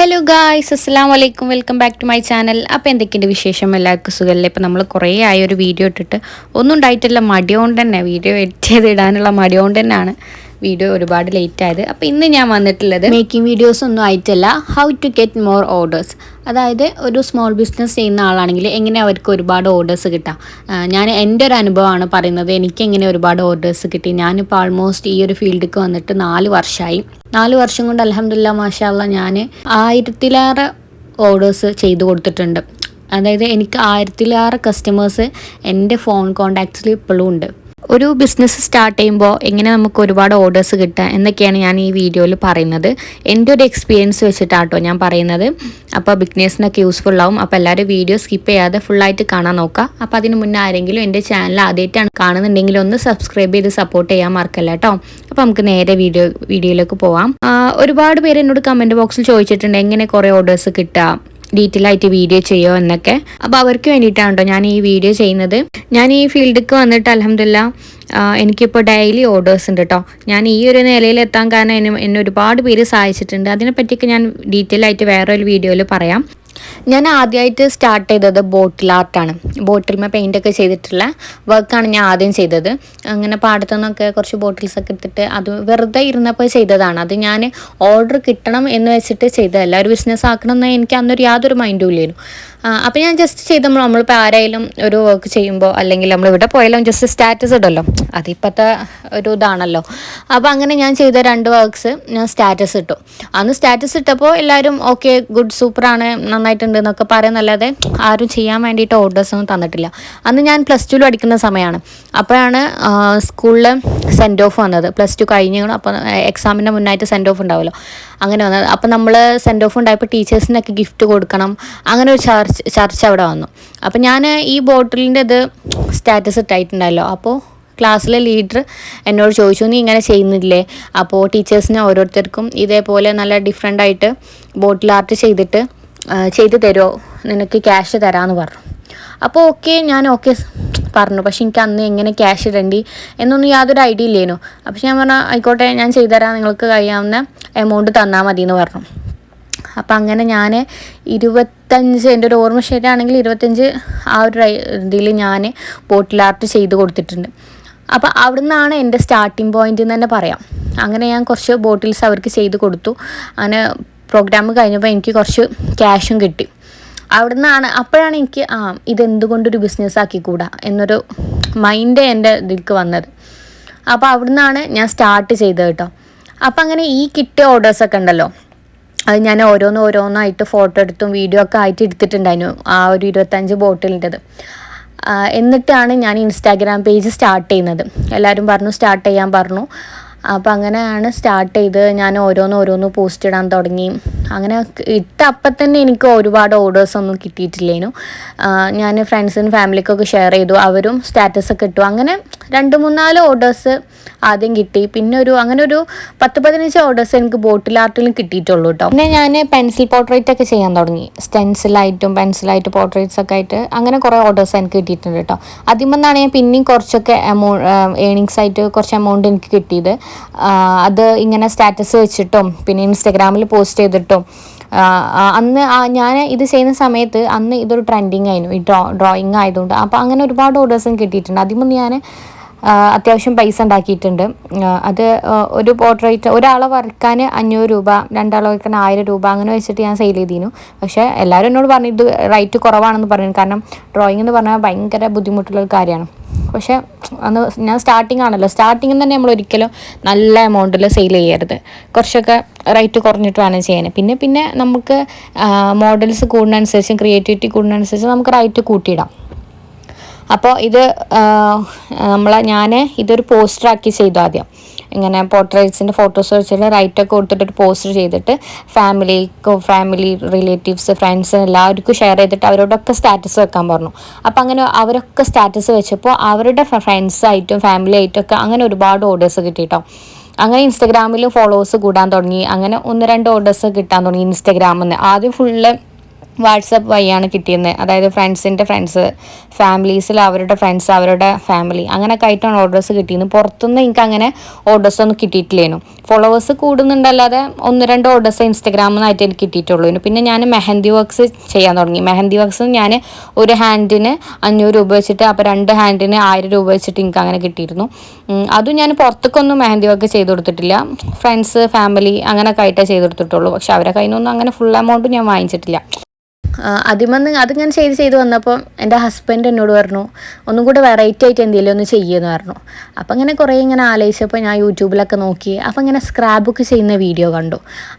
Hello guys, അസ്സലാമു അലൈക്കും. Welcome back to my channel. അപ്പോൾ എന്തൊക്കെയുണ്ട് വിശേഷം? എല്ലാവർക്കും സുഖമല്ലേ? ഇപ്പോൾ നമ്മൾ കുറേ ആയൊരു വീഡിയോ ഇട്ടിട്ട് ഒന്നും ഉണ്ടായിട്ടില്ല. മടിയോണ്ട് തന്നെ വീഡിയോ എഡിറ്റ് ചെയ്ത് ഇടാനുള്ള മടിയോണ്ട് തന്നെയാണ് വീഡിയോ ഒരുപാട് ലേറ്റ് ആയത്. അപ്പോൾ ഇന്ന് ഞാൻ വന്നിട്ടുള്ളത് മേക്കിംഗ് വീഡിയോസ് ഒന്നും ആയിട്ടല്ല, how to get more orders. അതായത് ഒരു സ്മോൾ ബിസിനസ് ചെയ്യുന്ന ആളാണെങ്കിൽ എങ്ങനെ അവർക്ക് ഒരുപാട് ഓർഡേഴ്സ് കിട്ടാം. ഞാൻ എൻ്റെ ഒരു അനുഭവമാണ് പറയുന്നത്. എനിക്കെങ്ങനെ ഒരുപാട് ഓർഡേഴ്സ് കിട്ടി. ഞാനിപ്പോൾ ആൾമോസ്റ്റ് ഈ ഒരു ഫീൽഡിലേക്ക് വന്നിട്ട് 4 വർഷമായി. 4 വർഷം കൊണ്ട് അൽഹംദുലില്ലാ മാഷാ അല്ലാഹ് ഞാൻ 1000-ലേറെ ഓർഡേഴ്സ് ചെയ്തു കൊടുത്തിട്ടുണ്ട്. അതായത് എനിക്ക് 1000-ലേറെ കസ്റ്റമേഴ്സ് എൻ്റെ ഫോൺ കോൺടാക്ട്സിൽ ഇപ്പോഴും ഉണ്ട്. ഒരു ബിസിനസ് സ്റ്റാർട്ട് ചെയ്യുമ്പോൾ എങ്ങനെ നമുക്ക് ഒരുപാട് ഓർഡേഴ്സ് കിട്ടുക എന്നൊക്കെയാണ് ഞാൻ ഈ വീഡിയോയിൽ പറയുന്നത്. എൻ്റെ ഒരു എക്സ്പീരിയൻസ് വെച്ചിട്ടാട്ടോ ഞാൻ പറയുന്നത്. അപ്പോൾ ബിഗ്നേഴ്സിനൊക്കെ യൂസ്ഫുൾ ആവും. അപ്പോൾ എല്ലാവരും വീഡിയോ സ്കിപ്പ് ചെയ്യാതെ ഫുള്ളായിട്ട് കാണാൻ നോക്കുക. അപ്പോൾ അതിന് മുന്നേ ആരെങ്കിലും എൻ്റെ ചാനൽ ആദ്യമായിട്ടാണ് കാണുന്നുണ്ടെങ്കിൽ ഒന്ന് സബ്സ്ക്രൈബ് ചെയ്ത് സപ്പോർട്ട് ചെയ്യാൻ മറക്കല്ല കേട്ടോ. അപ്പോൾ നമുക്ക് നേരെ വീഡിയോയിലേക്ക് പോവാം. ഒരുപാട് പേര് എന്നോട് കമൻറ്റ് ബോക്സിൽ ചോദിച്ചിട്ടുണ്ട് എങ്ങനെ കുറേ ഓർഡേഴ്സ് കിട്ടുക, ഡീറ്റെയിൽ ആയിട്ട് വീഡിയോ ചെയ്യുമോ എന്നൊക്കെ. അപ്പോൾ അവർക്ക് വേണ്ടിയിട്ടാണ് കേട്ടോ ഞാൻ ഈ വീഡിയോ ചെയ്യുന്നത്. ഞാൻ ഈ ഫീൽഡിലേക്ക് വന്നിട്ട് അൽഹംദുലില്ലാ എനിക്കിപ്പോൾ ഡെയിലി ഓർഡേഴ്സ് ഉണ്ട് കേട്ടോ. ഞാൻ ഈ ഒരു നിലയിൽ എത്താൻ കാരണം എന്നെ ഒരുപാട് പേര് സഹായിച്ചിട്ടുണ്ട്. അതിനെപ്പറ്റിയൊക്കെ ഞാൻ ഡീറ്റെയിൽ ആയിട്ട് വേറൊരു വീഡിയോയിൽ പറയാം. ഞാൻ ആദ്യമായിട്ട് സ്റ്റാർട്ട് ചെയ്തത് ബോട്ടിൽ ആർട്ടാണ്. ബോട്ടിൽമേ പെയിൻ്റൊക്കെ ചെയ്തിട്ടുള്ള വർക്കാണ് ഞാൻ ആദ്യം ചെയ്തത്. അങ്ങനെ പാടത്തു നിന്നൊക്കെ കുറച്ച് ബോട്ടിൽസൊക്കെ എടുത്തിട്ട് അത് വെറുതെ ഇരുന്നപ്പോൾ ചെയ്തതാണ്. അത് ഞാൻ ഓർഡർ കിട്ടണം എന്ന് വെച്ചിട്ട് ചെയ്തതല്ല. ഒരു ബിസിനസ് ആക്കണം എന്ന് എനിക്ക് അന്നൊരു യാതൊരു മൈൻഡും ഇല്ലായിരുന്നു. അപ്പോൾ ഞാൻ ജസ്റ്റ് ചെയ്തപ്പോൾ നമ്മളിപ്പോൾ ആരായാലും ഒരു വർക്ക് ചെയ്യുമ്പോൾ അല്ലെങ്കിൽ നമ്മൾ ഇവിടെ പോയാലും ജസ്റ്റ് സ്റ്റാറ്റസ് ഇടല്ലോ, അതിപ്പോഴത്തെ ഒരു ഇതാണല്ലോ. അപ്പോൾ അങ്ങനെ ഞാൻ ചെയ്ത 2 വർക്ക്സ് ഞാൻ സ്റ്റാറ്റസ് ഇട്ടു. അന്ന് സ്റ്റാറ്റസ് ഇട്ടപ്പോൾ എല്ലാവരും ഓക്കെ, ഗുഡ്, സൂപ്പറാണ്, നന്നായിട്ടുണ്ട് എന്നൊക്കെ പറയുന്നല്ലാതെ ആരും ചെയ്യാൻ വേണ്ടിയിട്ട് ഓർഡേഴ്സൊന്നും തന്നിട്ടില്ല. അന്ന് ഞാൻ +2 പഠിക്കുന്ന സമയമാണ്. അപ്പോഴാണ് സ്കൂളിൽ സെൻഡ് ഓഫ് വന്നത്. +2 കഴിഞ്ഞു. അപ്പോൾ എക്സാമിൻ്റെ മുന്നായിട്ട് സെൻഡ് ഓഫ് ഉണ്ടാവുമല്ലോ, അങ്ങനെ വന്നത്. അപ്പോൾ നമ്മൾ സെൻഡ് ഓഫ് ഉണ്ടായപ്പോൾ ടീച്ചേഴ്സിനൊക്കെ ഗിഫ്റ്റ് കൊടുക്കണം, അങ്ങനെ ഒരു ചർച്ച അവിടെ വന്നു. അപ്പോൾ ഞാൻ ഈ ബോട്ടിലിൻ്റെ ഇത് സ്റ്റാറ്റസ് ഇട്ടായിട്ടുണ്ടല്ലോ. അപ്പോൾ ക്ലാസ്സിലെ ലീഡർ എന്നോട് ചോദിച്ചു, നീ ഇങ്ങനെ ചെയ്യുന്നില്ലേ? അപ്പോൾ ടീച്ചേഴ്സിന് ഓരോരുത്തർക്കും ഇതേപോലെ നല്ല ഡിഫറെൻ്റ് ആയിട്ട് ബോട്ടിൽ ആർട്ട് ചെയ്ത് തരുമോ, നിനക്ക് ക്യാഷ് തരാമെന്ന് പറഞ്ഞു. അപ്പോൾ ഓക്കെ, ഞാൻ ഓക്കെ പറഞ്ഞു. പക്ഷെ എനിക്ക് അന്ന് എങ്ങനെ ക്യാഷ് ഇടേണ്ടി എന്നൊന്നും യാതൊരു ഐഡിയ ഇല്ലേനു. അപ്പോൾ ഞാൻ പറഞ്ഞു ആയിക്കോട്ടെ, ഞാൻ ചെയ്തുതരാം, നിങ്ങൾക്ക് കഴിയാവുന്ന എമൗണ്ട് തന്നാൽ മതി എന്ന് പറഞ്ഞു. അപ്പം അങ്ങനെ ഞാൻ 25, എൻ്റെ ഒരു ഓർമ്മ ശരിയാണെങ്കിൽ 25 ആ ഒരു ഇതിൽ ഞാൻ ബോട്ടിൽ ആർട്ട് ചെയ്ത് കൊടുത്തിട്ടുണ്ട്. അപ്പോൾ അവിടെ നിന്നാണ് എൻ്റെ സ്റ്റാർട്ടിങ് പോയിൻ്റ് എന്ന് തന്നെ പറയാം. അങ്ങനെ ഞാൻ കുറച്ച് ബോട്ടിൽസ് അവർക്ക് ചെയ്ത് കൊടുത്തു. അങ്ങനെ പ്രോഗ്രാം കഴിഞ്ഞപ്പോൾ എനിക്ക് കുറച്ച് ക്യാഷും കിട്ടി. അവിടെ നിന്നാണ് അപ്പോഴാണ് എനിക്ക് ഇതെന്തുകൊണ്ടൊരു ബിസിനസ് ആക്കിക്കൂടാ എന്നൊരു മൈൻഡ് എൻ്റെ ഇതിലേക്ക് വന്നത്. അപ്പോൾ അവിടെ നിന്നാണ് ഞാൻ സ്റ്റാർട്ട് ചെയ്തത് കേട്ടോ. അപ്പം അങ്ങനെ ഈ കിട്ടിയ ഓർഡേഴ്സൊക്കെ ഉണ്ടല്ലോ, അത് ഞാൻ ഓരോന്നായിട്ട് ഫോട്ടോ എടുത്തും വീഡിയോ ഒക്കെ ആയിട്ട് എടുത്തിട്ടുണ്ടായിരുന്നു, ആ ഒരു 25 ബോട്ടിലിൻ്റെത്. എന്നിട്ടാണ് ഞാൻ ഇൻസ്റ്റാഗ്രാം പേജ് സ്റ്റാർട്ട് ചെയ്യുന്നത്. എല്ലാവരും പറഞ്ഞു സ്റ്റാർട്ട് ചെയ്യാൻ പറഞ്ഞു. അപ്പോൾ അങ്ങനെയാണ് സ്റ്റാർട്ട് ചെയ്ത് ഞാൻ ഓരോന്ന് പോസ്റ്റ് ഇടാൻ തുടങ്ങി. അങ്ങനെ അപ്പം തന്നെ എനിക്ക് ഒരുപാട് ഓർഡേഴ്സൊന്നും കിട്ടിയിട്ടില്ലേനു. ഞാൻ ഫ്രണ്ട്സിനും ഫാമിലിക്കൊക്കെ ഷെയർ ചെയ്തു, അവരും സ്റ്റാറ്റസൊക്കെ ഇട്ടു. അങ്ങനെ 2-3-4 ഓർഡേഴ്സ് ആദ്യം കിട്ടി. പിന്നെ അങ്ങനെ ഒരു 10-15 ഓർഡേഴ്സ് എനിക്ക് ബോട്ടിൽ ആർട്ടിലും കിട്ടിയിട്ടുള്ളൂ കേട്ടോ. പിന്നെ ഞാൻ പെൻസിൽ പോർട്രേറ്റ് ഒക്കെ ചെയ്യാൻ തുടങ്ങി. സ്റ്റെൻസിലായിട്ടും പെൻസിലായിട്ട് പോർട്രേറ്റ്സ് ഒക്കെ ആയിട്ട് അങ്ങനെ കുറേ ഓർഡേഴ്സ് എനിക്ക് കിട്ടിയിട്ടുണ്ട് കേട്ടോ. അതിമെന്നാണ് ഞാൻ പിന്നെയും കുറച്ചൊക്കെ ഏണിങ്സ് ആയിട്ട് കുറച്ച് എമൗണ്ട് എനിക്ക് കിട്ടിയത്. അത് ഇങ്ങനെ സ്റ്റാറ്റസ് വെച്ചിട്ടും പിന്നെ ഇൻസ്റ്റഗ്രാമിൽ പോസ്റ്റ് ചെയ്തിട്ടും. അന്ന് ഞാൻ ഇത് ചെയ്യുന്ന സമയത്ത് അന്ന് ഇതൊരു ട്രെൻഡിങ് ആയിരുന്നു, ഈ ഡ്രോയിങ് ആയതുകൊണ്ട്. അപ്പോൾ അങ്ങനെ ഒരുപാട് ഓർഡേഴ്സും കിട്ടിയിട്ടുണ്ട്. അതിൽ ഞാൻ അത്യാവശ്യം പൈസ ഉണ്ടാക്കിയിട്ടുണ്ട്. അത് ഒരു പോർട്രേറ്റ് ഒരാളെ വരയ്ക്കാൻ 500 രൂപ, 2 ആളെ വരയ്ക്കാൻ 1000 രൂപ അങ്ങനെ വെച്ചിട്ട് ഞാൻ സെയിൽ ചെയ്തിരുന്നു. പക്ഷേ എല്ലാവരും എന്നോട് പറഞ്ഞു ഇത് റേറ്റ് കുറവാണെന്ന് പറഞ്ഞു. കാരണം ഡ്രോയിങ് എന്ന് പറഞ്ഞാൽ ഭയങ്കര ബുദ്ധിമുട്ടുള്ളൊരു കാര്യമാണ്. പക്ഷേ അന്ന് ഞാൻ സ്റ്റാർട്ടിങ് ആണല്ലോ, സ്റ്റാർട്ടിങ്ങിൽ തന്നെ നമ്മൾ ഒരിക്കലും നല്ല എമൗണ്ടിൽ സെയിൽ ചെയ്യരുത്. കുറച്ചൊക്കെ റേറ്റ് കുറഞ്ഞിട്ട് വേണം ചെയ്യാൻ. പിന്നെ നമുക്ക് മോഡൽസ് കൂടുന്നതനുസരിച്ചും ക്രിയേറ്റിവിറ്റി കൂടുന്നതനുസരിച്ച് നമുക്ക് റേറ്റ് കൂട്ടിയിടാം. അപ്പോൾ ഞാൻ ഇതൊരു പോസ്റ്ററാക്കി ചെയ്തു ആദ്യം. ഇങ്ങനെ പോർട്രേറ്റ്സിൻ്റെ ഫോട്ടോസ് വെച്ചിട്ട് റൈറ്റൊക്കെ കൊടുത്തിട്ടൊരു പോസ്റ്റർ ചെയ്തിട്ട് ഫാമിലി റിലേറ്റീവ്സ് ഫ്രണ്ട്സ് എല്ലാവർക്കും ഷെയർ ചെയ്തിട്ട് അവരോടൊക്കെ സ്റ്റാറ്റസ് വെക്കാൻ പറഞ്ഞു. അപ്പോൾ അങ്ങനെ അവരൊക്കെ സ്റ്റാറ്റസ് വെച്ചപ്പോൾ അവരുടെ ഫ്രണ്ട്സായിട്ടും ഫാമിലി ആയിട്ടൊക്കെ അങ്ങനെ ഒരുപാട് ഓർഡേഴ്സ് കിട്ടിയിട്ടോ. അങ്ങനെ ഇൻസ്റ്റഗ്രാമിൽ ഫോളോവേഴ്സ് കൂടാൻ തുടങ്ങി. അങ്ങനെ 1-2 ഓർഡേഴ്സ് കിട്ടാൻ തുടങ്ങി ഇൻസ്റ്റഗ്രാമിൽ നിന്ന്. ആദ്യം ഫുള്ള് വാട്സപ്പ് വഴിയാണ് കിട്ടിയിരുന്നത്. അതായത് ഫ്രണ്ട്സിൻ്റെ ഫ്രണ്ട്സ്, ഫാമിലീസിൽ അവരുടെ ഫ്രണ്ട്സ്, അവരുടെ ഫാമിലി അങ്ങനെയൊക്കെ ആയിട്ടാണ് ഓർഡേഴ്സ് കിട്ടിയിരുന്നത്. പുറത്തുനിന്ന് എനിക്ക് അങ്ങനെ ഓർഡേഴ്സൊന്നും കിട്ടിയിട്ടില്ലേനു. ഫോളോവേഴ്സ് കൂടുന്നുണ്ടല്ലാതെ 1-2 ഓർഡേഴ്സ് ഇൻസ്റ്റഗ്രാമിൽ നിന്നായിട്ട് എനിക്ക് കിട്ടിയിട്ടുള്ളൂ. പിന്നെ ഞാൻ മെഹന്തി വർക്ക്സ് ചെയ്യാൻ തുടങ്ങി. മെഹന്തി വർക്ക്സ് ഞാൻ ഒരു ഹാൻഡിന് 500 രൂപ വെച്ചിട്ട്, അപ്പോൾ 2 ഹാൻഡിന് 1000 രൂപ വെച്ചിട്ട് എനിക്ക് അങ്ങനെ കിട്ടിയിരുന്നു. അതും ഞാൻ പുറത്തേക്കൊന്നും മെഹന്തി വർക്ക് ചെയ്ത് കൊടുത്തിട്ടില്ല. ഫ്രണ്ട്സ്, ഫാമിലി അങ്ങനെയൊക്കെ ആയിട്ടേ ചെയ്ത് കൊടുത്തിട്ടുള്ളൂ. പക്ഷെ അവരെ കയ്യിൽ നിന്നൊന്നും അങ്ങനെ ഫുൾ എമൗണ്ട് ഞാൻ വാങ്ങിച്ചിട്ടില്ല. അത് ഞാൻ ചെയ്ത് വന്നപ്പോൾ എൻ്റെ ഹസ്ബൻഡ് എന്നോട് പറഞ്ഞു, ഒന്നും കൂടെ വെറൈറ്റി ആയിട്ട് എന്തെങ്കിലും ഒന്ന് ചെയ്യുമെന്ന് പറഞ്ഞു. അപ്പോൾ ഇങ്ങനെ കുറേ ഇങ്ങനെ ആലോചിച്ചപ്പോൾ ഞാൻ യൂട്യൂബിലൊക്കെ നോക്കി. അപ്പോൾ ഇങ്ങനെ സ്ക്രാപ്പ് ബുക്ക് ചെയ്യുന്ന വീഡിയോ കണ്ടു.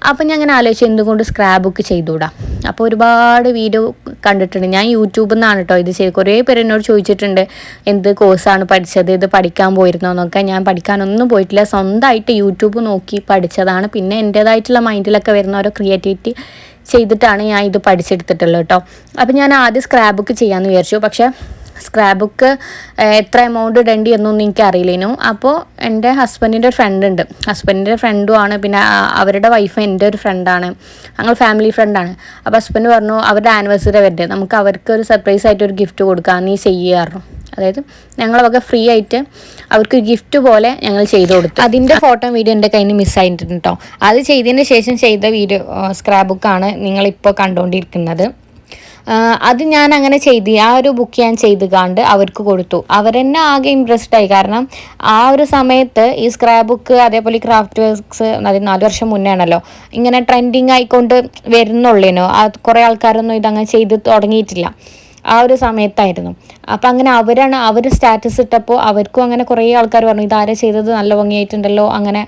അപ്പോൾ ഞാൻ ഇങ്ങനെ ആലോചിച്ചു എന്തുകൊണ്ട് സ്ക്രാപ്പ് ബുക്ക് ചെയ്തുകൂടാ. അപ്പോൾ ഒരുപാട് വീഡിയോ കണ്ടിട്ടുണ്ട്. ഞാൻ യൂട്യൂബിൽ നിന്നാണ് കേട്ടോ ഇത് ചെയ്ത്. കുറേ പേര് എന്നോട് ചോദിച്ചിട്ടുണ്ട് എന്ത് കോഴ്സാണ് പഠിച്ചത്, ഇത് പഠിക്കാൻ പോയിരുന്നോ എന്നൊക്കെ. ഞാൻ പഠിക്കാനൊന്നും പോയിട്ടില്ല, സ്വന്തമായിട്ട് യൂട്യൂബ് നോക്കി പഠിച്ചതാണ്. പിന്നെ എൻ്റേതായിട്ടുള്ള മൈൻഡിലൊക്കെ വരുന്ന ഓരോ ക്രിയേറ്റിവിറ്റി ചെയ്തിട്ടാണ് ഞാൻ ഇത് പഠിച്ചെടുത്തിട്ടുള്ളത് കേട്ടോ. അപ്പം ഞാൻ ആദ്യം സ്ക്രാപ്പ് ബുക്ക് ചെയ്യാമെന്ന് വിചാരിച്ചു. പക്ഷേ സ്ക്രാപ്പ് ബുക്ക് എത്ര എമൗണ്ട് ഇടേണ്ടി എന്നൊന്നും എനിക്ക് അറിയില്ലേനു. അപ്പോൾ എൻ്റെ ഹസ്ബൻഡിൻ്റെ ഒരു ഫ്രണ്ട് ഉണ്ട്, ഹസ്ബൻഡിൻ്റെ ഫ്രണ്ടുമാണ്, പിന്നെ അവരുടെ വൈഫ് എൻ്റെ ഒരു ഫ്രണ്ടാണ്, ഞങ്ങൾ ഫാമിലി ഫ്രണ്ടാണ്. അപ്പോൾ ഹസ്ബൻഡ് പറഞ്ഞു അവരുടെ ആനിവേഴ്സറി വരുന്നത്, നമുക്ക് അവർക്ക് ഒരു സർപ്രൈസ് ആയിട്ട് ഒരു ഗിഫ്റ്റ് കൊടുക്കാം, നീ ചെയ്യാറുണ്ട്. അതായത് ഞങ്ങളൊക്കെ ഫ്രീ ആയിട്ട് അവർക്ക് ഗിഫ്റ്റ് പോലെ ഞങ്ങൾ ചെയ്തു കൊടുത്തു. അതിൻ്റെ ഫോട്ടോ വീഡിയോ എൻ്റെ കയ്യിൽ നിന്ന് മിസ്സായിട്ടുണ്ട് കേട്ടോ. അത് ചെയ്തതിന് ശേഷം ചെയ്ത വീഡിയോ സ്ക്രാപ്പ് ബുക്കാണ് നിങ്ങളിപ്പോൾ കണ്ടുകൊണ്ടിരിക്കുന്നത്. അത് ഞാൻ അങ്ങനെ ആ ഒരു ബുക്ക് ഞാൻ ചെയ്ത് കണ്ട് അവർക്ക് കൊടുത്തു. അവരെന്നെ ആകെ ഇമ്പ്രസ്ഡ് ആയി. കാരണം ആ ഒരു സമയത്ത് ഈ സ്ക്രാപ്പ് ബുക്ക് അതേപോലെ ഈ ക്രാഫ്റ്റ് വർക്ക്സ്, അതായത് 4 വർഷം മുന്നേ ആണല്ലോ ഇങ്ങനെ ട്രെൻഡിങ് ആയിക്കൊണ്ട് വരുന്നുള്ളേനോ. കുറേ ആൾക്കാരൊന്നും ഇതങ്ങനെ ചെയ്ത് തുടങ്ങിയിട്ടില്ല. ആ ഒരു സമയത്തായിരുന്നു. അപ്പം അങ്ങനെ അവർ സ്റ്റാറ്റസ് ഇട്ടപ്പോൾ അവർക്കും അങ്ങനെ കുറേ ആൾക്കാർ പറഞ്ഞു ഇതാരാ ചെയ്തത്, നല്ല ഭംഗിയായിട്ടുണ്ടല്ലോ അങ്ങനെ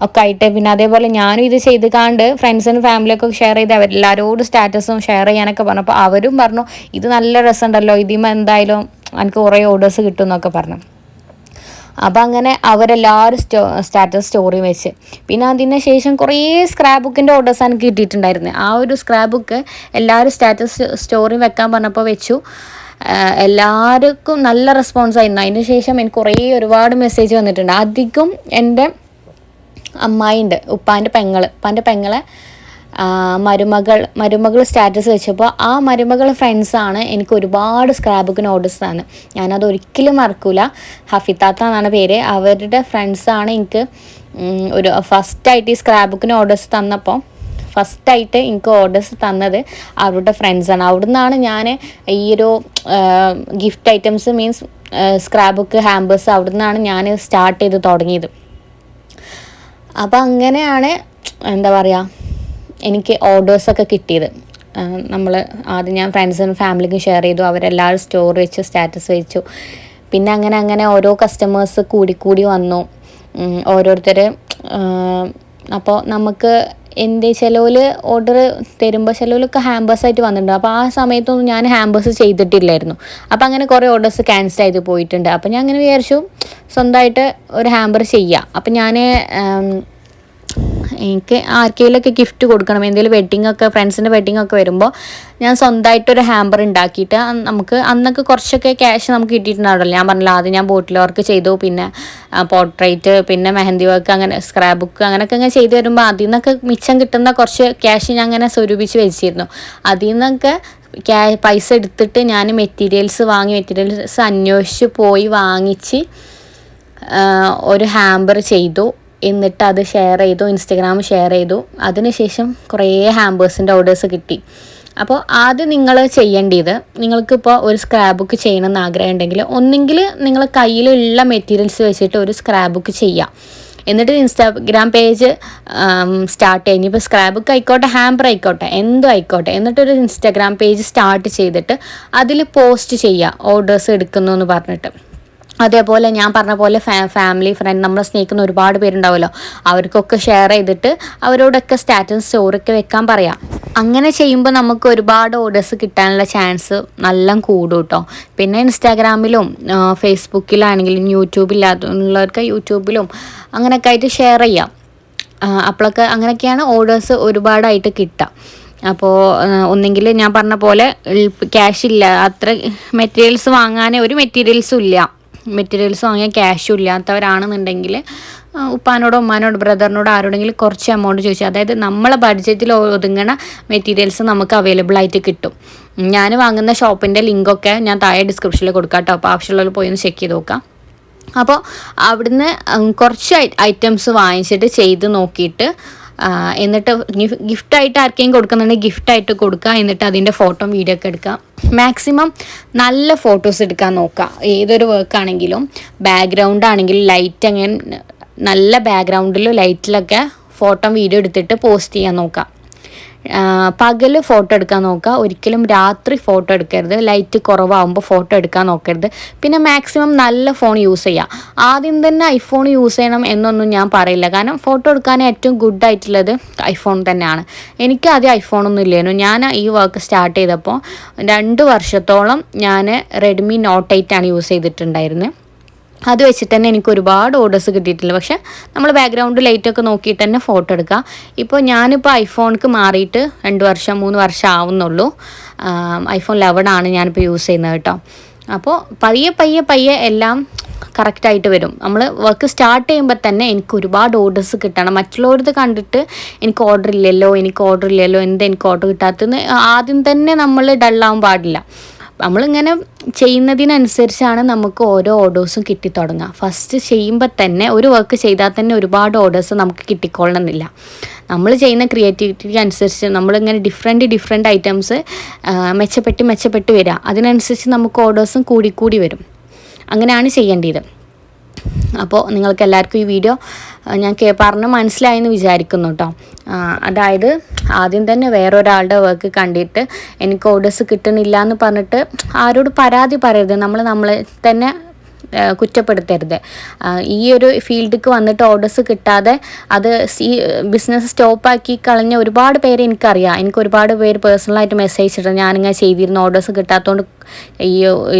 ഒക്കെ ആയിട്ട്. പിന്നെ അതേപോലെ ഞാനും ഇത് ചെയ്ത് കാണ്ട് ഫ്രണ്ട്സിനും ഫാമിലിയൊക്കെ ഷെയർ ചെയ്ത് അവരെല്ലാവരോടും സ്റ്റാറ്റസും ഷെയർ ചെയ്യാനൊക്കെ പറഞ്ഞു. അപ്പോൾ അവരും പറഞ്ഞു ഇത് നല്ല രസമുണ്ടല്ലോ, ഇതിന്മേൽ എന്തായാലും എനിക്ക് കുറേ ഓർഡേഴ്സ് കിട്ടും എന്നൊക്കെ പറഞ്ഞു. അപ്പം അങ്ങനെ അവരെല്ലാവരും സ്റ്റാറ്റസ് സ്റ്റോറി വെച്ച്. പിന്നെ അതിന് ശേഷം കുറേ സ്ക്രാപ്പ് ബുക്കിൻ്റെ ഓർഡേഴ്സ് എനിക്ക് കിട്ടിയിട്ടുണ്ടായിരുന്നു. ആ ഒരു സ്ക്രാപ്പ് ബുക്ക് എല്ലാവരും സ്റ്റാറ്റസ് സ്റ്റോറി വെക്കാൻ പറഞ്ഞപ്പോൾ വെച്ചു. എല്ലാവർക്കും നല്ല റെസ്പോൺസ് ആയിരുന്നു. അതിന് ശേഷം എനിക്ക് ഒരുപാട് മെസ്സേജ് വന്നിട്ടുണ്ട്. അധികം എൻ്റെ അമ്മായിയുണ്ട്, ഉപ്പാൻ്റെ പെങ്ങളെ മരുമകൾ സ്റ്റാറ്റസ് വെച്ചപ്പോൾ ആ മരുമകൾ ഫ്രണ്ട്സാണ് എനിക്ക് ഒരുപാട് സ്ക്രാപ്പ് ബുക്കിന് ഓർഡേഴ്സ് ആണ്. ഞാനത് ഒരിക്കലും മറക്കൂല. ഹഫിത്താത്ത എന്നാണ് പേര്. അവരുടെ ഫ്രണ്ട്സാണ് എനിക്ക് ഒരു ഫസ്റ്റായിട്ട് ഈ സ്ക്രാപ്പ് ബുക്കിന് ഓർഡേഴ്സ് തന്നപ്പോൾ ഫസ്റ്റായിട്ട് എനിക്ക് ഓർഡേഴ്സ് തന്നത് അവരുടെ ഫ്രണ്ട്സാണ്. അവിടുന്നാണ് ഞാൻ ഈ ഒരു gift items means scrap book, hampers അവിടുന്നാണ് ഞാൻ സ്റ്റാർട്ട് ചെയ്ത് തുടങ്ങിയത്. അപ്പോൾ അങ്ങനെയാണ് എന്താ പറയുക എനിക്ക് ഓർഡേഴ്സൊക്കെ കിട്ടിയത്. ആദ്യം ഞാൻ ഫ്രണ്ട്സിനും ഫാമിലിക്കും ഷെയർ ചെയ്തു, അവരെല്ലാവരും സ്റ്റോറി വെച്ചു, സ്റ്റാറ്റസ് വെച്ചു. പിന്നെ അങ്ങനെ ഓരോ കസ്റ്റമേഴ്സ് കൂടി വന്നു ഓരോരുത്തർ. അപ്പോൾ നമുക്ക് ചിലവിൽ ഓർഡർ തരുമ്പോൾ ചിലവിലൊക്കെ ഹാമ്പേഴ്സായിട്ട് വന്നിട്ടുണ്ട്. അപ്പോൾ ആ സമയത്തൊന്നും ഞാൻ ഹാമ്പേഴ്സ് ചെയ്തിട്ടില്ലായിരുന്നു. അപ്പോൾ അങ്ങനെ കുറേ ഓർഡേഴ്സ് ക്യാൻസൽ ചെയ്ത് പോയിട്ടുണ്ട്. അപ്പോൾ ഞാൻ അങ്ങനെ വിചാരിച്ചു സ്വന്തമായിട്ട് ഒരു ഹാമ്പർ ചെയ്യാം. അപ്പോൾ എനിക്ക് ആർക്കെങ്കിലുമൊക്കെ ഗിഫ്റ്റ് കൊടുക്കണം, എന്തെങ്കിലും വെഡ്ഡിങ്ങൊക്കെ ഫ്രണ്ട്സിൻ്റെ വെഡ്ഡിങ്ങൊക്കെ വരുമ്പോൾ ഞാൻ സ്വന്തമായിട്ടൊരു ഹാമ്പർ ഉണ്ടാക്കിയിട്ട് നമുക്ക് അന്നൊക്കെ കുറച്ചൊക്കെ ക്യാഷ് നമുക്ക് കിട്ടിയിട്ടുണ്ടാവില്ല. ഞാൻ പറഞ്ഞില്ല ആദ്യം ഞാൻ ബോട്ടിൽ വർക്ക് ചെയ്തു, പിന്നെ പോർട്രേറ്റ്, പിന്നെ മെഹന്തി വർക്ക്, അങ്ങനെ സ്ക്രാപ്പ് ബുക്ക് അങ്ങനെയൊക്കെ അങ്ങനെ ചെയ്ത് വരുമ്പോൾ അതിൽ നിന്നൊക്കെ മിച്ചം കിട്ടുന്ന കുറച്ച് ക്യാഷ് ഞാൻ അങ്ങനെ സ്വരൂപിച്ച് വെച്ചിരുന്നു. അതിൽ നിന്നൊക്കെ പൈസ എടുത്തിട്ട് ഞാൻ മെറ്റീരിയൽസ് അന്വേഷിച്ച് പോയി വാങ്ങിച്ച് ഒരു ഹാമ്പർ ചെയ്തു. എന്നിട്ട് അത് ഷെയർ ചെയ്തു, ഇൻസ്റ്റഗ്രാം ഷെയർ ചെയ്തു. അതിനുശേഷം കുറേ ഹാമ്പേഴ്സിൻ്റെ ഓർഡേഴ്സ് കിട്ടി. അപ്പോൾ ആദ്യം നിങ്ങൾ ചെയ്യേണ്ടത്, നിങ്ങൾക്കിപ്പോൾ ഒരു സ്ക്രാപ്പ് ബുക്ക് ചെയ്യണമെന്ന് ആഗ്രഹം ഉണ്ടെങ്കിൽ ഒന്നെങ്കിൽ നിങ്ങൾ കയ്യിലുള്ള മെറ്റീരിയൽസ് വെച്ചിട്ട് ഒരു സ്ക്രാപ്പ് ബുക്ക് ചെയ്യാം. എന്നിട്ട് ഇൻസ്റ്റാഗ്രാം പേജ് സ്റ്റാർട്ട് ചെയ്യും. ഇപ്പോൾ സ്ക്രാപ്പ് ബുക്ക് ആയിക്കോട്ടെ, ഹാമ്പർ ആയിക്കോട്ടെ, എന്തോ ആയിക്കോട്ടെ, എന്നിട്ടൊരു ഇൻസ്റ്റാഗ്രാം പേജ് സ്റ്റാർട്ട് ചെയ്തിട്ട് അതിൽ പോസ്റ്റ് ചെയ്യുക ഓർഡേഴ്സ് എടുക്കുന്നു എന്ന് പറഞ്ഞിട്ട്. അതേപോലെ ഞാൻ പറഞ്ഞ പോലെ ഫാമിലി, ഫ്രണ്ട്, നമ്മളെ സ്നേഹിക്കുന്ന ഒരുപാട് പേരുണ്ടാവുമല്ലോ, അവർക്കൊക്കെ ഷെയർ ചെയ്തിട്ട് അവരോടൊക്കെ സ്റ്റാറ്റസ് സ്റ്റോറിയൊക്കെ വെക്കാൻ പറയാം. അങ്ങനെ ചെയ്യുമ്പോൾ നമുക്ക് ഒരുപാട് ഓർഡേഴ്സ് കിട്ടാനുള്ള ചാൻസ് നല്ല കൂടും കേട്ടോ. പിന്നെ ഇൻസ്റ്റാഗ്രാമിലും ഫേസ്ബുക്കിലാണെങ്കിലും യൂട്യൂബില്ലാത്തുള്ളവർക്ക് യൂട്യൂബിലും അങ്ങനെയൊക്കെ ആയിട്ട് ഷെയർ ചെയ്യാം. അപ്പോഴൊക്കെ അങ്ങനെയൊക്കെയാണ് ഓർഡേഴ്സ് ഒരുപാടായിട്ട് കിട്ടുക. അപ്പോൾ ഒന്നെങ്കിൽ ഞാൻ പറഞ്ഞ പോലെ ക്യാഷ് ഇല്ല, അത്ര മെറ്റീരിയൽസ് വാങ്ങാൻ ഒരു മെറ്റീരിയൽസ് വാങ്ങിയാൽ ക്യാഷും ഇല്ലാത്തവരാണെന്നുണ്ടെങ്കിൽ ഉപ്പാനോടോ ഉമ്മാനോടോ ബ്രദറിനോടോ ആരോടെങ്കിലും കുറച്ച് എമൗണ്ട് ചോദിച്ചാൽ, അതായത് നമ്മളെ ബഡ്ജറ്റിൽ ഒതുങ്ങണ മെറ്റീരിയൽസ് നമുക്ക് അവൈലബിൾ ആയിട്ട് കിട്ടും. ഞാൻ വാങ്ങുന്ന ഷോപ്പിൻ്റെ ലിങ്കൊക്കെ ഞാൻ താഴെ ഡിസ്ക്രിപ്ഷനിൽ കൊടുക്കാം കേട്ടോ. അപ്പോൾ ആവശ്യമുള്ളവർ പോയി ഒന്ന് ചെക്ക് ചെയ്ത് നോക്കാം. അപ്പോൾ അവിടുന്ന് കുറച്ച് ഐറ്റംസ് വാങ്ങിച്ചിട്ട് ചെയ്ത് നോക്കിയിട്ട് എന്നിട്ട് ഗിഫ്റ്റായിട്ട് ആർക്കെങ്കിലും കൊടുക്കുന്നുണ്ടെങ്കിൽ ഗിഫ്റ്റായിട്ട് കൊടുക്കുക. എന്നിട്ട് അതിൻ്റെ ഫോട്ടോ വീഡിയോ ഒക്കെ എടുക്കുക. മാക്സിമം നല്ല ഫോട്ടോസ് എടുക്കാൻ നോക്കുക. ഏതൊരു വർക്കാണെങ്കിലും ബാക്ക്ഗ്രൗണ്ട് ആണെങ്കിലും ലൈറ്റ് അങ്ങനെ നല്ല ബാക്ക്ഗ്രൗണ്ടിലും ലൈറ്റിലൊക്കെ ഫോട്ടോ വീഡിയോ എടുത്തിട്ട് പോസ്റ്റ് ചെയ്യാൻ നോക്കുക. പകൽ ഫോട്ടോ എടുക്കാൻ നോക്കുക. ഒരിക്കലും രാത്രി ഫോട്ടോ എടുക്കരുത്. ലൈറ്റ് കുറവാകുമ്പോൾ ഫോട്ടോ എടുക്കാൻ നോക്കരുത്. പിന്നെ മാക്സിമം നല്ല ഫോൺ യൂസ് ചെയ്യുക. ആദ്യം തന്നെ ഐഫോൺ യൂസ് ചെയ്യണം എന്നൊന്നും ഞാൻ പറയില്ല. കാരണം ഫോട്ടോ എടുക്കാൻ ഏറ്റവും ഗുഡ് ആയിട്ടുള്ളത് ഐഫോൺ തന്നെയാണ്. എനിക്ക് ആദ്യം ഐഫോണൊന്നും ഇല്ലായിരുന്നു. ഞാൻ ഈ വർക്ക് സ്റ്റാർട്ട് ചെയ്തപ്പോൾ 2 വർഷത്തോളം ഞാൻ റെഡ്മി നോട്ട് 8 ആണ് യൂസ് ചെയ്തിട്ടുണ്ടായിരുന്നത്. അത് വെച്ചിട്ട് തന്നെ എനിക്ക് ഒരുപാട് ഓർഡേഴ്സ് കിട്ടിയിട്ടില്ല. പക്ഷേ നമ്മൾ ബാക്ക്ഗ്രൗണ്ട് ലൈറ്റൊക്കെ നോക്കിയിട്ട് തന്നെ ഫോട്ടോ എടുക്കുക. ഇപ്പോൾ ഞാനിപ്പോൾ ഐഫോണിക്ക് മാറിയിട്ട് 2 വർഷം 3 വർഷം ആവുന്നുള്ളൂ. ഐഫോൺ 11 ആണ് ഞാനിപ്പോൾ യൂസ് ചെയ്യുന്നത് കേട്ടോ. അപ്പോൾ പയ്യെ എല്ലാം കറക്റ്റായിട്ട് വരും. നമ്മൾ വർക്ക് സ്റ്റാർട്ട് ചെയ്യുമ്പോൾ തന്നെ എനിക്ക് ഒരുപാട് ഓർഡേഴ്സ് കിട്ടണം. മറ്റുള്ളവരത് കണ്ടിട്ട് എനിക്ക് ഓർഡർ ഇല്ലല്ലോ എന്താ എനിക്ക് ഓർഡർ കിട്ടാത്തതെന്ന് ആദ്യം തന്നെ നമ്മൾ ഡള്ളാവാൻ പാടില്ല. നമ്മളിങ്ങനെ ചെയ്യുന്നതിനനുസരിച്ചാണ് നമുക്ക് ഓരോ ഓർഡേഴ്സും കിട്ടിത്തുടങ്ങുക. ഫസ്റ്റ് ചെയ്യുമ്പോൾ തന്നെ ഒരു വർക്ക് ചെയ്താൽ തന്നെ ഒരുപാട് ഓർഡേഴ്സ് നമുക്ക് കിട്ടിക്കൊള്ളണമെന്നില്ല. നമ്മൾ ചെയ്യുന്ന ക്രിയേറ്റിവിറ്റിക്ക് അനുസരിച്ച് നമ്മളിങ്ങനെ ഡിഫറെൻറ്റ് ഐറ്റംസ് മെച്ചപ്പെട്ട് വരിക. അതിനനുസരിച്ച് നമുക്ക് ഓർഡേഴ്സും കൂടി വരും. അങ്ങനെയാണ് ചെയ്യേണ്ടത്. അപ്പോൾ നിങ്ങൾക്ക് എല്ലാവർക്കും ഈ വീഡിയോ ഞാൻ പറഞ്ഞ് മനസ്സിലായെന്ന് വിചാരിക്കുന്നു കേട്ടോ. അതായത് ആദ്യം തന്നെ വേറൊരാളുടെ വർക്ക് കണ്ടിട്ട് എനിക്ക് ഓർഡേഴ്സ് കിട്ടുന്നില്ല എന്ന് പറഞ്ഞിട്ട് ആരോട് പരാതി പറയരുത്. നമ്മളെ തന്നെ കുറ്റപ്പെടുത്തരുത്. ഈ ഒരു ഫീൽഡിലേക്ക് വന്നിട്ട് ഓർഡേഴ്സ് കിട്ടാതെ അത് ബിസിനസ് സ്റ്റോപ്പാക്കി കളഞ്ഞ ഒരുപാട് പേരെ എനിക്കറിയാം. എനിക്ക് ഒരുപാട് പേര് പേഴ്സണലായിട്ട് മെസ്സേജ് ഇട്ടു, ഞാനിങ്ങനെ ചെയ്തിരുന്നു ഓർഡേഴ്സ് കിട്ടാത്തതുകൊണ്ട്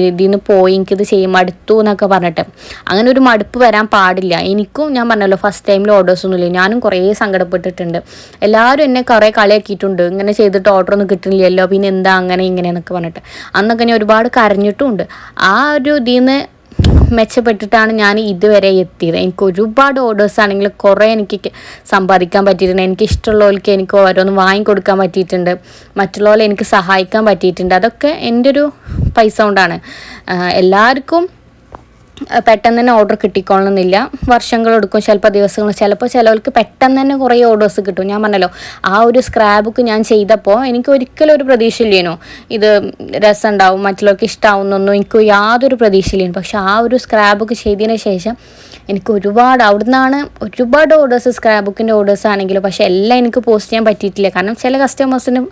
ഇതിൽ നിന്ന് പോയി, എനിക്കിത് ചെയ്യും മടുത്തു എന്നൊക്കെ പറഞ്ഞിട്ട്. അങ്ങനെ ഒരു മടുപ്പ് വരാൻ പാടില്ല. എനിക്കും ഞാൻ പറഞ്ഞല്ലോ ഫസ്റ്റ് ടൈമിൽ ഓർഡേഴ്സൊന്നുമില്ല. ഞാനും കുറേ സങ്കടപ്പെട്ടിട്ടുണ്ട്. എല്ലാവരും എന്നെ കുറേ കളിയാക്കിയിട്ടുണ്ട്, ഇങ്ങനെ ചെയ്തിട്ട് ഓർഡറൊന്നും കിട്ടുന്നില്ലല്ലോ, പിന്നെ എന്താ അങ്ങനെ ഇങ്ങനെയെന്നൊക്കെ പറഞ്ഞിട്ട്. അന്നൊക്കെ ഞാൻ ഒരുപാട് കരഞ്ഞിട്ടുമുണ്ട്. ആ ഒരു ഇതിൽ നിന്ന് മെച്ചപ്പെട്ടിട്ടാണ് ഞാൻ ഇതുവരെ എത്തിയത്. എനിക്ക് ഒരുപാട് ഓർഡേഴ്സ് ആണെങ്കിൽ കുറേ എനിക്ക് സമ്പാദിക്കാൻ പറ്റിയിട്ടുണ്ട്. എനിക്ക് ഇഷ്ടമുള്ളവർക്ക് എനിക്ക് ഓരോന്ന് വാങ്ങിക്കൊടുക്കാൻ പറ്റിയിട്ടുണ്ട്. മറ്റുള്ളവരെ എനിക്ക് സഹായിക്കാൻ പറ്റിയിട്ടുണ്ട്. അതൊക്കെ എൻ്റെ ഒരു പൈസ കൊണ്ടാണ്. എല്ലാവർക്കും പെട്ടെന്ന് തന്നെ ഓർഡർ കിട്ടിക്കൊള്ളണമെന്നില്ല. വർഷങ്ങളെടുക്കും, ചിലപ്പോൾ ദിവസങ്ങൾ, ചിലപ്പോൾ ചിലവർക്ക് പെട്ടെന്ന് തന്നെ കുറേ ഓർഡേഴ്സ് കിട്ടും. ഞാൻ പറഞ്ഞല്ലോ ആ ഒരു സ്ക്രാപ്പ് ബുക്ക് ഞാൻ ചെയ്തപ്പോൾ എനിക്ക് ഒരിക്കലും ഒരു പ്രതീക്ഷയില്ലേനു ഇത് രസമുണ്ടാവും, മറ്റുള്ളവർക്ക് ഇഷ്ടമാവുന്നൊന്നും എനിക്ക് യാതൊരു പ്രതീക്ഷയില്ലേനു. പക്ഷെ ആ ഒരു സ്ക്രാപ്പ് ബുക്ക് ചെയ്തതിന് ശേഷം എനിക്ക് അവിടുന്നാണ് ഒരുപാട് ഓർഡേഴ്സ്, സ്ക്രാപ്പ് ബുക്കിൻ്റെ ഓർഡേഴ്സ് ആണെങ്കിലും. പക്ഷേ എല്ലാം എനിക്ക് പോസ്റ്റ് ചെയ്യാൻ പറ്റിയിട്ടില്ല. കാരണം ചില കസ്റ്റമേഴ്സിന്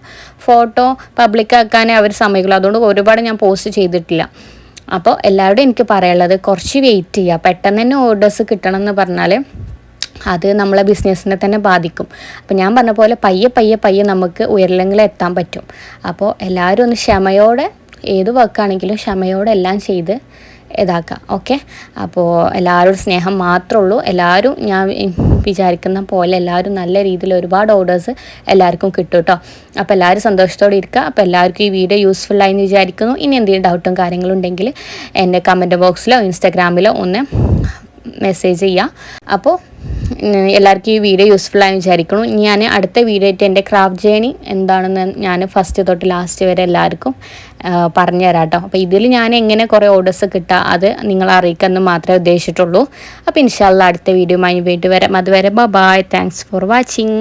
ഫോട്ടോ പബ്ലിക്കാക്കാനേ അവർ സമ്മതിക്കുള്ളൂ. അതുകൊണ്ട് ഒരുപാട് ഞാൻ പോസ്റ്റ് ചെയ്തിട്ടില്ല. അപ്പോൾ എല്ലാവരോടും എനിക്ക് പറയാനുള്ളത് കുറച്ച് വെയിറ്റ് ചെയ്യുക. പെട്ടെന്ന് തന്നെ ഓർഡേഴ്സ് കിട്ടണം എന്ന് പറഞ്ഞാൽ അത് നമ്മളെ ബിസിനസ്സിനെ തന്നെ ബാധിക്കും. അപ്പോൾ ഞാൻ പറഞ്ഞ പോലെ പയ്യെ നമുക്ക് ഉയരങ്ങളിൽ എത്താൻ പറ്റും. അപ്പോൾ എല്ലാവരും ഒന്ന് ക്ഷമയോടെ, ഏത് വർക്കാണെങ്കിലും ക്ഷമയോടെ എല്ലാം ചെയ്ത് ഇതാക്കാം. ഓക്കെ, അപ്പോൾ എല്ലാവരോടും സ്നേഹം മാത്രമേ ഉള്ളൂ. എല്ലാവരും ഞാൻ വിചാരിക്കുന്ന പോലെ എല്ലാവരും നല്ല രീതിയിൽ ഒരുപാട് ഓർഡേഴ്സ് എല്ലാവർക്കും കിട്ടും കേട്ടോ. അപ്പോൾ എല്ലാവരും സന്തോഷത്തോടെ ഇരിക്കുക. അപ്പോൾ എല്ലാവർക്കും ഈ വീഡിയോ യൂസ്ഫുള്ളായി എന്ന് വിചാരിക്കുന്നു. ഇനി എന്തെങ്കിലും ഡൗട്ടും കാര്യങ്ങളും ഉണ്ടെങ്കിൽ എൻ്റെ കമൻറ്റ് ബോക്സിലോ ഇൻസ്റ്റാഗ്രാമിലോ ഒന്ന് മെസ്സേജ് ചെയ്യുക. അപ്പോൾ എല്ലാവർക്കും ഈ വീഡിയോ യൂസ്ഫുള്ളായി വിചാരിക്കുന്നു. ഞാൻ അടുത്ത വീഡിയോ ആയിട്ട് എൻ്റെ ക്രാഫ്റ്റ് ജേണി എന്താണെന്ന് ഞാൻ ഫസ്റ്റ് തൊട്ട് ലാസ്റ്റ് വരെ എല്ലാവർക്കും പറഞ്ഞു തരാം കേട്ടോ. അപ്പോൾ ഇതിൽ ഞാൻ എങ്ങനെ കുറേ ഓർഡേഴ്സ് കിട്ടുക അത് നിങ്ങളെ അറിയിക്കാമെന്ന് മാത്രമേ ഉദ്ദേശിച്ചിട്ടുള്ളൂ. അപ്പോൾ ഇൻഷാ അല്ലാഹ് അടുത്ത വീഡിയോയുമായി വീണ്ടും വരാം. അതുവരെ ബൈ. Thanks for watching.